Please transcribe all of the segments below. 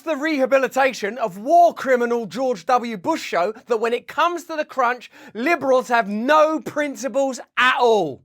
the rehabilitation of war criminal George W. Bush show that when it comes to the crunch, liberals have no principles at all?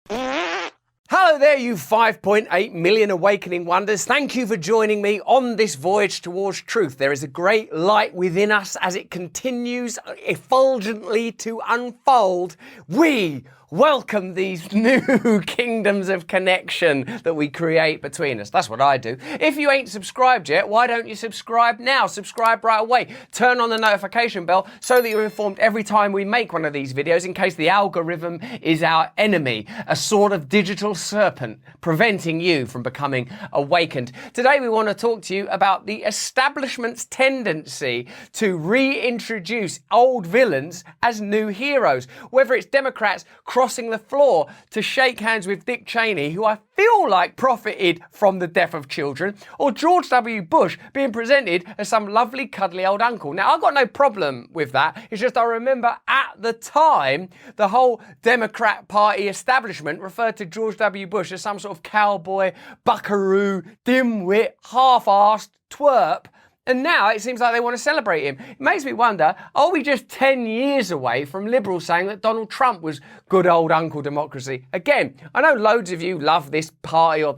Hello there, you 5.8 million awakening wonders. Thank you for joining me on this voyage towards truth. There is a great light within us as it continues effulgently to unfold. We welcome these new kingdoms of connection that we create between us. That's what I do. If you ain't subscribed yet, why don't you subscribe now? Subscribe right away. Turn on the notification bell so that you're informed every time we make one of these videos in case the algorithm is our enemy, a sort of digital serpent preventing you from becoming awakened. Today we want to talk to you about the establishment's tendency to reintroduce old villains as new heroes, whether it's Democrats crossing the floor to shake hands with Dick Cheney, who I feel like profited from the death of children, or George W. Bush being presented as some lovely cuddly old uncle. Now, I've got no problem with that. It's just I remember at the time, the whole Democrat Party establishment referred to George W. Bush as some sort of cowboy, buckaroo, dimwit, half-arsed twerp. And now it seems like they want to celebrate him. It makes me wonder, are we just 10 years away from liberals saying that Donald Trump was good old Uncle Democracy? Again, I know loads of you love this party or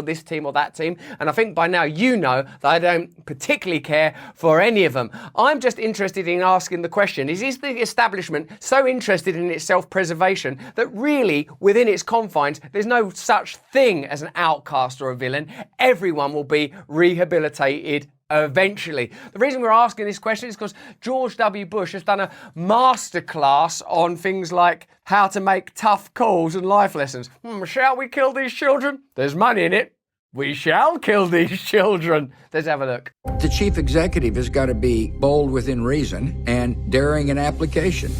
this team or that team, and I think by now you know that I don't particularly care for any of them. I'm just interested in asking the question, is the establishment so interested in its self-preservation that really, within its confines, there's no such thing as an outcast or a villain? Everyone will be rehabilitated eventually. The reason we're asking this question is because George W. Bush has done a masterclass on things like how to make tough calls and life lessons. Shall we kill these children? There's money in it. We shall kill these children. Let's have a look. The chief executive has got to be bold within reason and daring in application.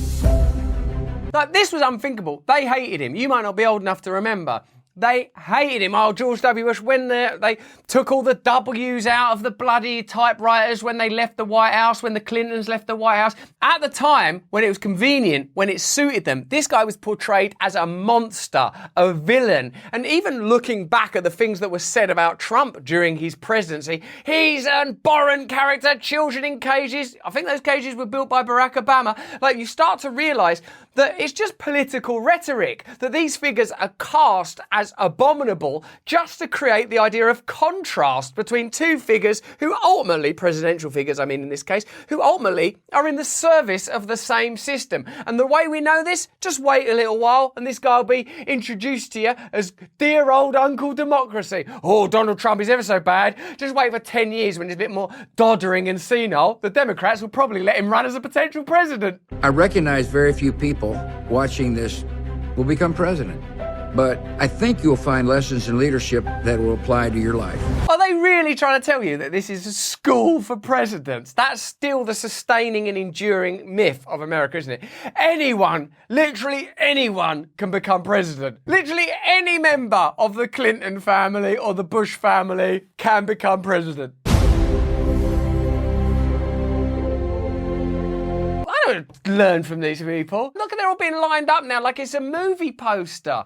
Like, this was unthinkable. They hated him. You might not be old enough to remember. They hated him. Oh, George W. Bush, when they took all the W's out of the bloody typewriters when they left the White House, when the Clintons left the White House. At the time, when it was convenient, when it suited them, this guy was portrayed as a monster, a villain. And even looking back at the things that were said about Trump during his presidency, he's an abhorrent character, children in cages. I think those cages were built by Barack Obama. Like, you start to realise that it's just political rhetoric, that these figures are cast as abominable just to create the idea of contrast between two figures who ultimately, presidential figures I mean in this case, who ultimately are in the service of the same system. And the way we know this, just wait a little while and this guy will be introduced to you as dear old Uncle Democracy. Oh, Donald Trump is ever so bad. Just wait for 10 years when he's a bit more doddering and senile. The Democrats will probably let him run as a potential president. I recognize very few people watching this will become president, but I think you'll find lessons in leadership that will apply to your life. Are they really trying to tell you that this is a school for presidents? That's still the sustaining and enduring myth of America, isn't it? Anyone, literally anyone, can become president. Literally any member of the Clinton family or the Bush family can become president. Learn from these people. Look, they're all being lined up now like it's a movie poster.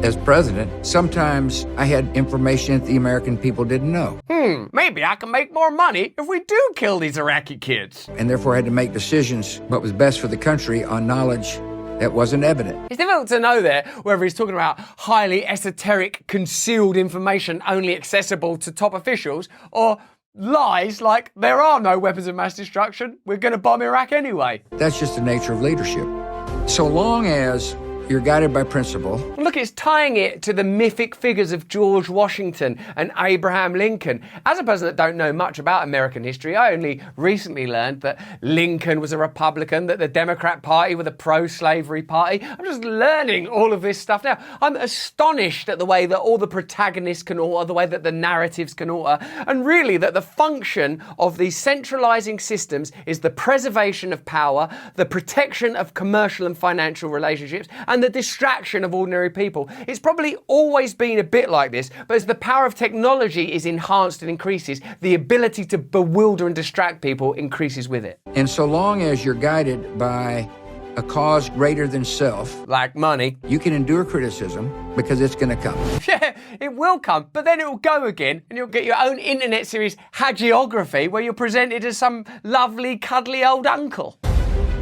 As president, sometimes I had information that the American people didn't know. Maybe I can make more money if we do kill these Iraqi kids. And therefore had to make decisions what was best for the country on knowledge that wasn't evident. It's difficult to know there whether he's talking about highly esoteric, concealed information only accessible to top officials, or lies like there are no weapons of mass destruction, we're going to bomb Iraq anyway. That's just the nature of leadership. So long as you're guided by principle. Look, it's tying it to the mythic figures of George Washington and Abraham Lincoln. As a person that don't know much about American history, I only recently learned that Lincoln was a Republican, that the Democrat Party were the pro-slavery party. I'm just learning all of this stuff now. I'm astonished at the way that all the protagonists can alter, the way that the narratives can alter, and really that the function of these centralizing systems is the preservation of power, the protection of commercial and financial relationships, and the distraction of ordinary people. It's probably always been a bit like this, but as the power of technology is enhanced and increases, the ability to bewilder and distract people increases with it. And so long as you're guided by a cause greater than self, Like money. you can endure criticism because it's going to come. Yeah, it will come, but then it will go again, and you'll get your own internet series, Hagiography, where you're presented as some lovely, cuddly old uncle.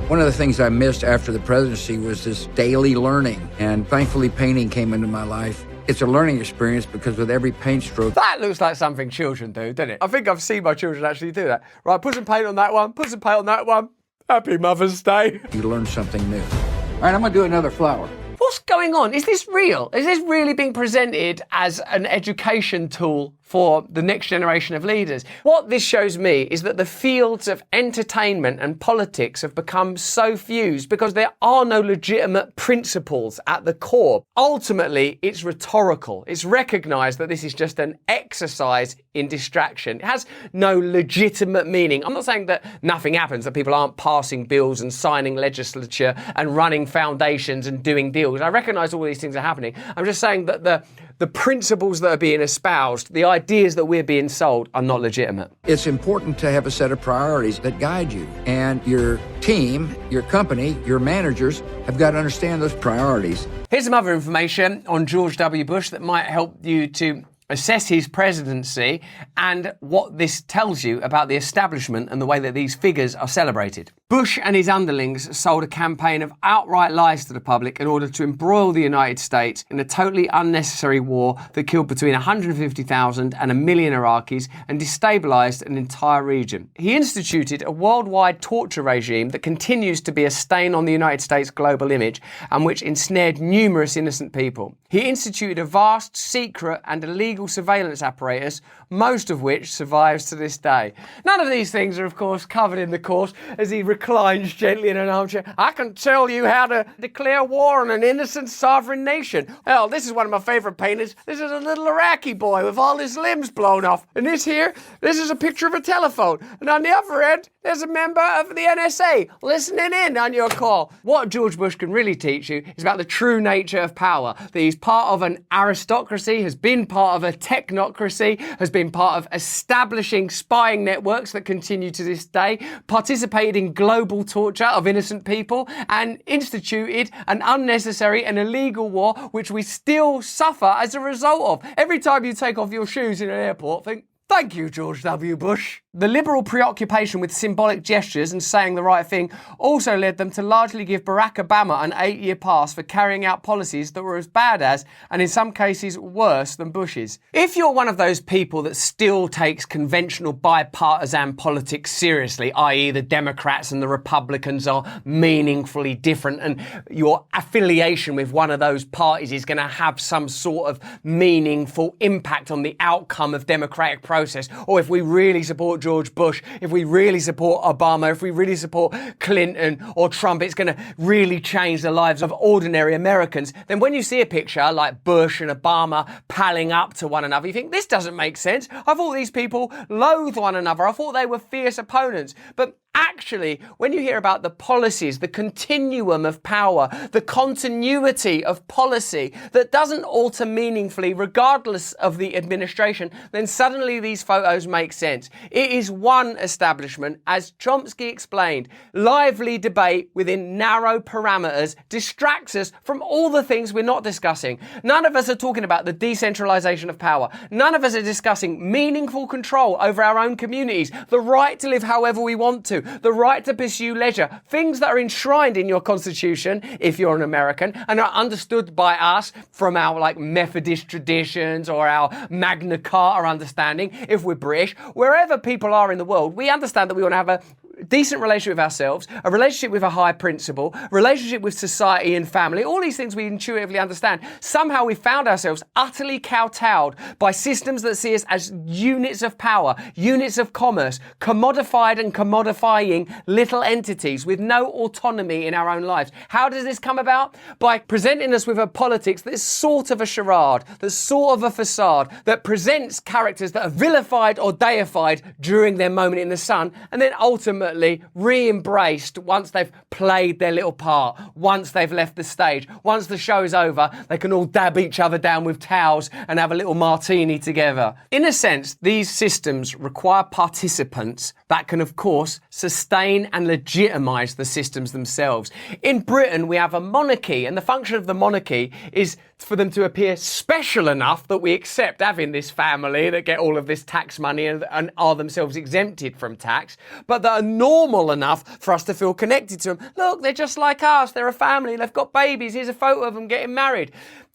One of the things I missed after the presidency was this daily learning, and thankfully painting came into my life. It's a learning experience because with every paint stroke... That looks like something children do, doesn't it? I think I've seen my children actually do that. Right, put some paint on that one, put some paint on that one. Happy Mother's Day. You learn something new. All right, I'm going to do another flower. What's going on? Is this real? Is this really being presented as an education tool for the next generation of leaders? What this shows me is that the fields of entertainment and politics have become so fused because there are no legitimate principles at the core. Ultimately, it's rhetorical. It's recognised that this is just an exercise in distraction. It has no legitimate meaning. I'm not saying that nothing happens, that people aren't passing bills and signing legislature and running foundations and doing deals. I recognise all these things are happening. I'm just saying that the principles that are being espoused, the ideas that we're being sold, are not legitimate. It's important to have a set of priorities that guide you. And your team, your company, your managers have got to understand those priorities. Here's some other information on George W. Bush that might help you to assess his presidency and what this tells you about the establishment and the way that these figures are celebrated. Bush and his underlings sold a campaign of outright lies to the public in order to embroil the United States in a totally unnecessary war that killed between 150,000 and 1 million Iraqis and destabilized an entire region. He instituted a worldwide torture regime that continues to be a stain on the United States' global image and which ensnared numerous innocent people. He instituted a vast, secret and illegal surveillance apparatus, most of which survives to this day. None of these things are, of course, covered in the course as he reclines gently in an armchair. I can tell you how to declare war on an innocent sovereign nation. Hell, this is one of my favourite paintings. This is a little Iraqi boy with all his limbs blown off. And this is a picture of a telephone. And on the other end, there's a member of the NSA listening in on your call. What George Bush can really teach you is about the true nature of power. That he's part of an aristocracy, has been part of a technocracy, has been part of establishing spying networks that continue to this day, participated in global torture of innocent people, and instituted an unnecessary and illegal war which we still suffer as a result of. Every time you take off your shoes in an airport, think, thank you, George W. Bush. The liberal preoccupation with symbolic gestures and saying the right thing also led them to largely give Barack Obama an 8-year pass for carrying out policies that were as bad as, and in some cases worse than, Bush's. If you're one of those people that still takes conventional bipartisan politics seriously, i.e. the Democrats and the Republicans are meaningfully different and your affiliation with one of those parties is going to have some sort of meaningful impact on the outcome of democratic process, or if we really support George Bush, if we really support Obama, if we really support Clinton or Trump, it's going to really change the lives of ordinary Americans, then when you see a picture like Bush and Obama palling up to one another, you think, this doesn't make sense. I thought these people loathed one another. I thought they were fierce opponents. But actually, when you hear about the policies, the continuum of power, the continuity of policy that doesn't alter meaningfully regardless of the administration, then suddenly these photos make sense. It is one establishment, as Chomsky explained. Lively debate within narrow parameters distracts us from all the things we're not discussing. None of us are talking about the decentralization of power. None of us are discussing meaningful control over our own communities, the right to live however we want to, the right to pursue leisure, things that are enshrined in your constitution if you're an American and are understood by us from our Methodist traditions or our Magna Carta understanding if we're British. Wherever people are in the world, we understand that we want to have a decent relationship with ourselves, a relationship with a high principle, relationship with society and family, all these things we intuitively understand. Somehow we found ourselves utterly kowtowed by systems that see us as units of power, units of commerce, commodified and commodifying little entities with no autonomy in our own lives. How does this come about? By presenting us with a politics that's sort of a charade, that's sort of a facade, that presents characters that are vilified or deified during their moment in the sun, and then ultimately ultimately re-embraced once they've played their little part, once they've left the stage. Once the show's over, they can all dab each other down with towels and have a little martini together. In a sense, these systems require participants that can, of course, sustain and legitimise the systems themselves. In Britain, we have a monarchy, and the function of the monarchy is for them to appear special enough that we accept having this family that get all of this tax money and are themselves exempted from tax, but that are normal enough for us to feel connected to them. Look, they're just like us. They're a family. They've got babies. Here's a photo of them getting married.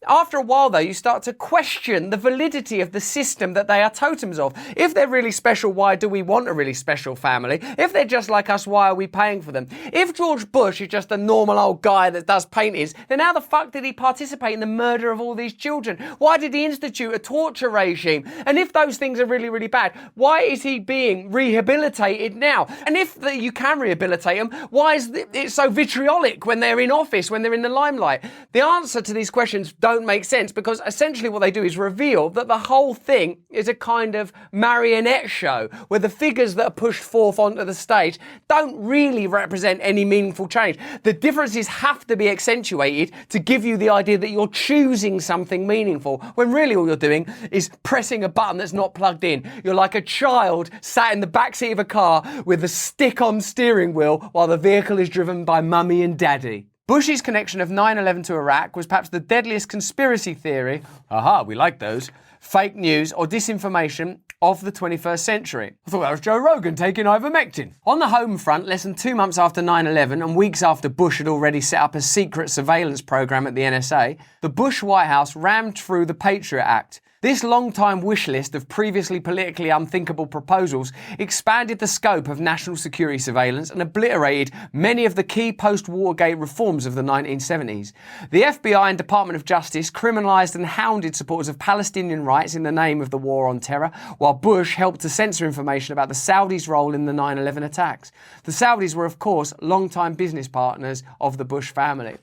After a while, though, you start to question the validity of the system that they are totems of. If they're really special, why do we want a really special family? If they're just like us, why are we paying for them? If George Bush is just a normal old guy that does paintings, then how the fuck did he participate in the murder of all these children? Why did he institute a torture regime? And if those things are really, really bad, why is he being rehabilitated now? And if you can rehabilitate them, why is it so vitriolic when they're in office, when they're in the limelight? The answer to these questions don't make sense, because essentially what they do is reveal that the whole thing is a kind of marionette show where the figures that are pushed forth onto the stage don't really represent any meaningful change. The differences have to be accentuated to give you the idea that you're choosing something meaningful, when really all you're doing is pressing a button that's not plugged in. You're like a child sat in the backseat of a car with a stick-on steering wheel while the vehicle is driven by mummy and daddy. Bush's connection of 9/11 to Iraq was perhaps the deadliest conspiracy theory, aha, we like those, fake news or disinformation of the 21st century. I thought that was Joe Rogan taking ivermectin. On the home front, less than 2 months after 9/11 and weeks after Bush had already set up a secret surveillance program at the NSA, the Bush White House rammed through the Patriot Act. This long-time wish list of previously politically unthinkable proposals expanded the scope of national security surveillance and obliterated many of the key post-Watergate reforms of the 1970s. The FBI and Department of Justice criminalised and hounded supporters of Palestinian rights in the name of the war on terror, while Bush helped to censor information about the Saudis' role in the 9/11 attacks. The Saudis were, of course, long-time business partners of the Bush family.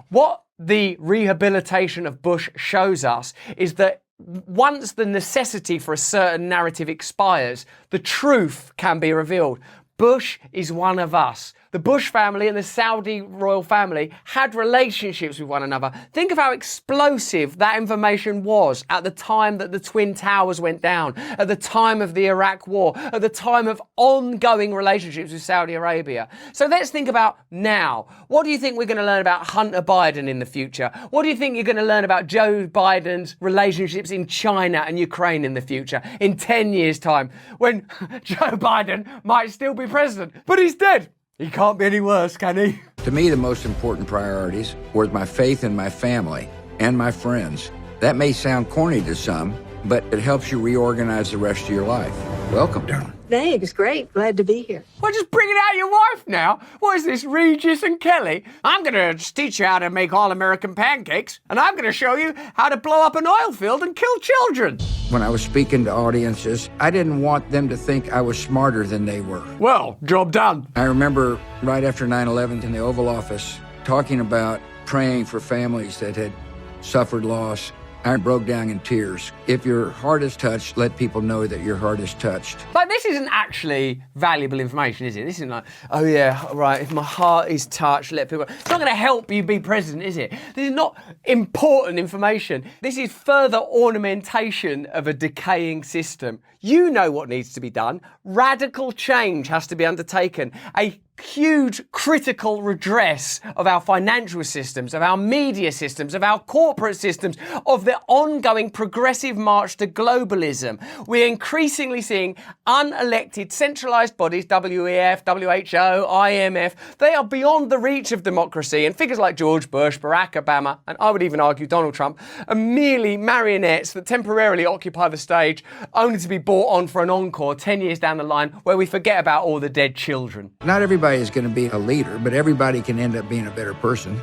What the rehabilitation of Bush shows us is that once the necessity for a certain narrative expires, the truth can be revealed. Bush is one of us. The Bush family and the Saudi royal family had relationships with one another. Think of how explosive that information was at the time that the Twin Towers went down, at the time of the Iraq War, at the time of ongoing relationships with Saudi Arabia. So let's think about now. What do you think we're going to learn about Hunter Biden in the future? What do you think you're going to learn about Joe Biden's relationships in China and Ukraine in the future, in 10 years' time, when Joe Biden might still be president, but he's dead? He can't be any worse, can he? To me, the most important priorities were my faith in my family and my friends. That may sound corny to some, but it helps you reorganize the rest of your life. Welcome, darling. Thanks, great. Glad to be here. Well, just bringing out your wife now. What is this, Regis and Kelly? I'm going to just teach you how to make all-American pancakes, and I'm going to show you how to blow up an oil field and kill children. When I was speaking to audiences, I didn't want them to think I was smarter than they were. Well, job done. I remember right after 9/11 in the Oval Office talking about praying for families that had suffered loss. I broke down in tears. If your heart is touched, let people know that your heart is touched. But this isn't actually valuable information, is it? This isn't like, oh yeah, right, if my heart is touched, let people... It's not going to help you be president, is it? This is not important information. This is further ornamentation of a decaying system. You know what needs to be done. Radical change has to be undertaken. A huge critical redress of our financial systems, of our media systems, of our corporate systems, of the ongoing progressive march to globalism. We're increasingly seeing unelected centralised bodies, WEF, WHO, IMF, they are beyond the reach of democracy, and figures like George Bush, Barack Obama, and I would even argue Donald Trump, are merely marionettes that temporarily occupy the stage, only to be brought on for an encore 10 years down the line where we forget about all the dead children. Not everybody is going to be a leader, but everybody can end up being a better person.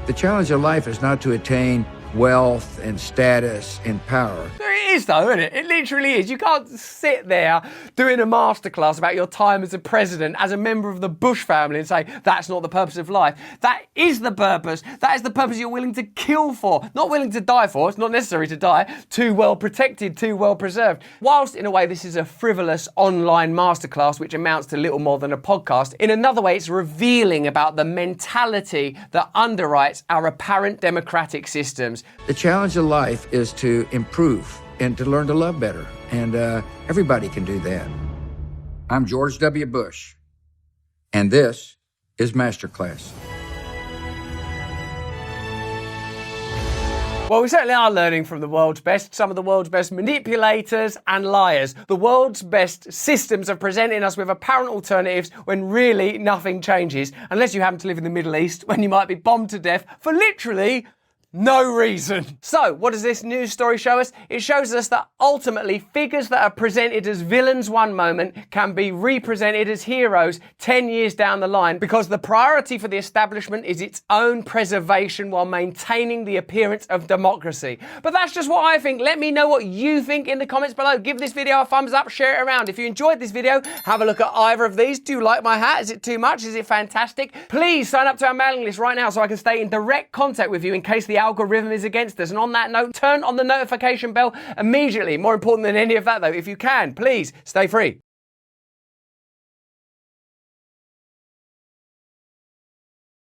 The challenge of life is not to attain wealth and status and power. It is though, isn't it? It literally is. You can't sit there doing a masterclass about your time as a president, as a member of the Bush family and say, that's not the purpose of life. That is the purpose. That is the purpose you're willing to kill for, not willing to die for. It's not necessary to die. Too well protected, too well preserved. Whilst in a way this is a frivolous online masterclass, which amounts to little more than a podcast, in another way it's revealing about the mentality that underwrites our apparent democratic systems. The challenge of life is to improve and to learn to love better. And everybody can do that. I'm George W. Bush, and this is Masterclass. Well, we certainly are learning from the world's best, some of the world's best manipulators and liars. The world's best systems of presenting us with apparent alternatives when really nothing changes, unless you happen to live in the Middle East, when you might be bombed to death for literally no reason. So, what does this news story show us? It shows us that ultimately figures that are presented as villains one moment can be represented as heroes 10 years down the line, because the priority for the establishment is its own preservation while maintaining the appearance of democracy. But that's just what I think. Let me know what you think in the comments below. Give this video a thumbs up, share it around. If you enjoyed this video, have a look at either of these. Do you like my hat? Is it too much? Is it fantastic? Please sign up to our mailing list right now so I can stay in direct contact with you in case the algorithm is against us. And on that note, turn on the notification bell immediately. More important than any of that though, if you can, please stay free.